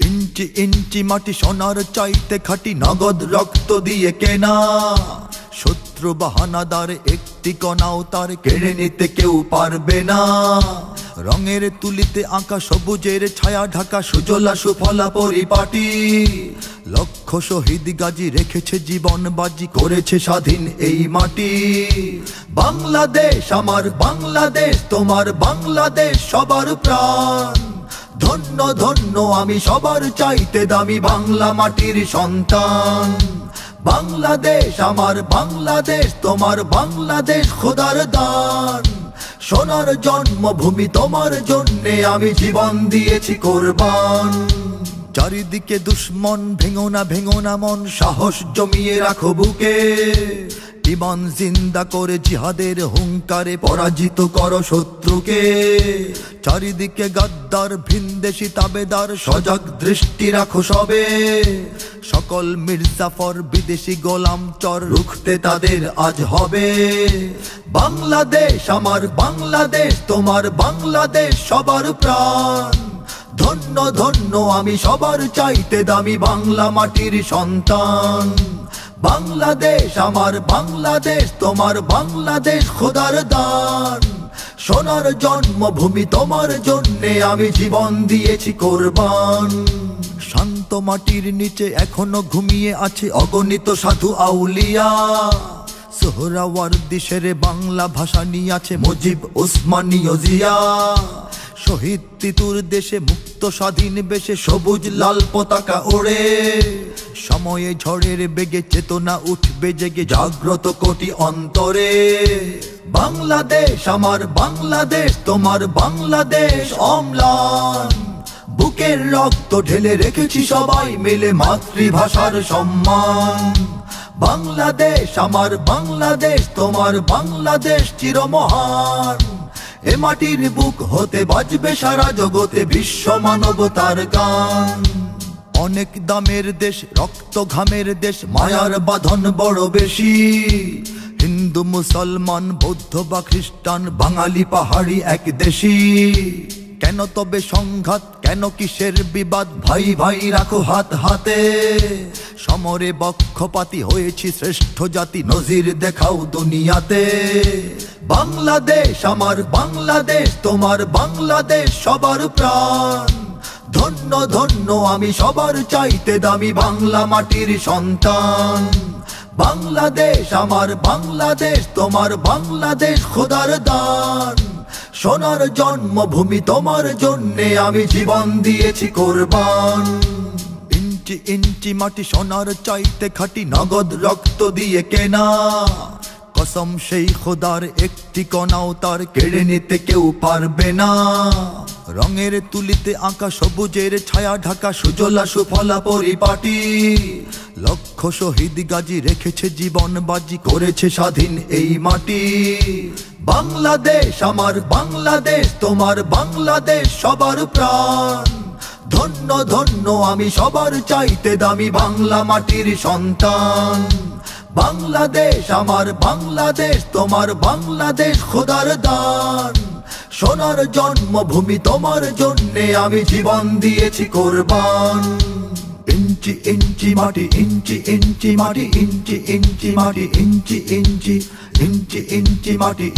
ইঞ্চি ইঞ্চি মাটি সোনার চাইতে খাঁটি, নগদ রক্ত দিয়ে কেনা। শত্রু বাহানাদার একটি কণাও তার কেড়ে নিতে কেউ পারবে না। রঙের তুলিতে আঁকা সবুজের ছায়া ঢাকা সুজলা সুফলা পরিপাটি। লক্ষ শহীদ গাজী রেখেছে জীবন বাজি, করেছে স্বাধীন এই মাটি। বাংলাদেশ আমার বাংলাদেশ, তোমার বাংলাদেশ সবার প্রাণ। ধন্য ধন্য আমি সবার চাইতে দামি বাংলা মাটির সন্তান। বাংলাদেশ আমার বাংলাদেশ, তোমার বাংলাদেশ খোদার দান। সোনার জন্মভূমি তোমার জন্যে আমি জীবন দিয়েছি কোরবান। চারিদিকে দুশ্মন, ভেঙো না মন, সাহস জমিয়ে রাখো বুকে। ইমান জিন্দা করে জিহাদের হুঙ্কারে পরাজিত করো শত্রুকে। চারিদিকে গাদ্দার ভিনদেশি তাবেদার, সজাগ দৃষ্টি রাখো সবে। সকল মির্জাফর বিদেশি গোলাম চর, রুখতে তাদের আজ হবে। বাংলাদেশ আমার বাংলাদেশ, তোমার বাংলাদেশ সবার প্রাণ। ধন্য ধন্য আমি সবার চাইতে দামি বাংলা মাটির সন্তান। বাংলাদেশ আমার বাংলাদেশ, তোমার বাংলাদেশ খোদার দান। সোনার জন্মভূমি তোমার জন্যে আমি জীবন দিয়েছি কোরবান। শান্ত মাটির নিচে এখনো ঘুমিয়ে আছে অগণিত সাধু আউলিয়া। সোহরাওয়ার্দী শেরে বাংলা ভাষা নিয়ে আছে মুজিব, ওসমানী, জিয়া। শহীদ তিতুর দেশে মুক্ত স্বাধীন বেশে সবুজ লাল পতাকা ওড়ে। সময়ে ঝড়ের বেগে চেতনা উঠবে জেগে, জাগ্রত কোটি অন্তরে। বাংলাদেশ আমার বাংলাদেশ, তোমার বাংলাদেশ অম্লান। বুকের রক্ত ঢেলে রেখেছি সবাই মিলে মাতৃভাষার সম্মান। বাংলাদেশ আমার বাংলাদেশ, তোমার বাংলাদেশ চিরমহান। এ মাটির বুক হতে বাজবে সারা জগতে বিশ্ব মানবতার গান। অনেক দামের দেশ, রক্ত ঘামের দেশ, মায়ার বাঁধন বড় বেশি। হিন্দু মুসলমান বৌদ্ধ বা খ্রিস্টান, বাঙালি পাহাড়ি এক দেশি। কেন তবে সংঘাত, কেন কিসের বিবাদ, ভাই ভাই রাখো হাত হাতে। সমরে বক্ষপাতী হয়েছি শ্রেষ্ঠ জাতি, নজির দেখাও দুনিয়াতে। বাংলাদেশ আমার বাংলাদেশ, তোমার বাংলাদেশ সবার প্রাণ। ধন্য ধন্য আমি সবার চাইতে দামি বাংলা মাটির সন্তান। বাংলাদেশ আমার বাংলাদেশ, তোমার বাংলাদেশ খোদার দান। সোনার জন্মভূমি তোমার জন্যে আমি জীবন দিয়েছি কোরবান। ইঞ্চি ইঞ্চি মাটি সোনার চাইতে খাঁটি, নগদ রক্ত দিয়ে কেনা। কসম সেই খোদার একটি কণাও তার কেড়ে নিতে কেউ পারবে না। রঙের তুলিতে আঁকা সবুজের ছায়া ঢাকা সুজলা সুফলা পরিপাটি। লক্ষ শহীদ গাজী রেখেছে জীবন বাজি, করেছে স্বাধীন এই মাটি। বাংলাদেশ আমার বাংলাদেশ, তোমার বাংলাদেশ সবার প্রাণ। ধন্য ধন্য আমি সবার চাইতে দামি বাংলা মাটির সন্তান। বাংলাদেশ আমার বাংলাদেশ, তোমার বাংলাদেশ খোদার দান। সোনার জন্মভূমি তোমার জন্যে আমি জীবন দিয়েছি কোরবান। ইঞ্চি ইঞ্চি মাটি, ইঞ্চি ইঞ্চি মাটি, ইঞ্চি ইঞ্চি মাটি, ইঞ্চি ইঞ্চি ইঞ্চি ইঞ্চি মাটি।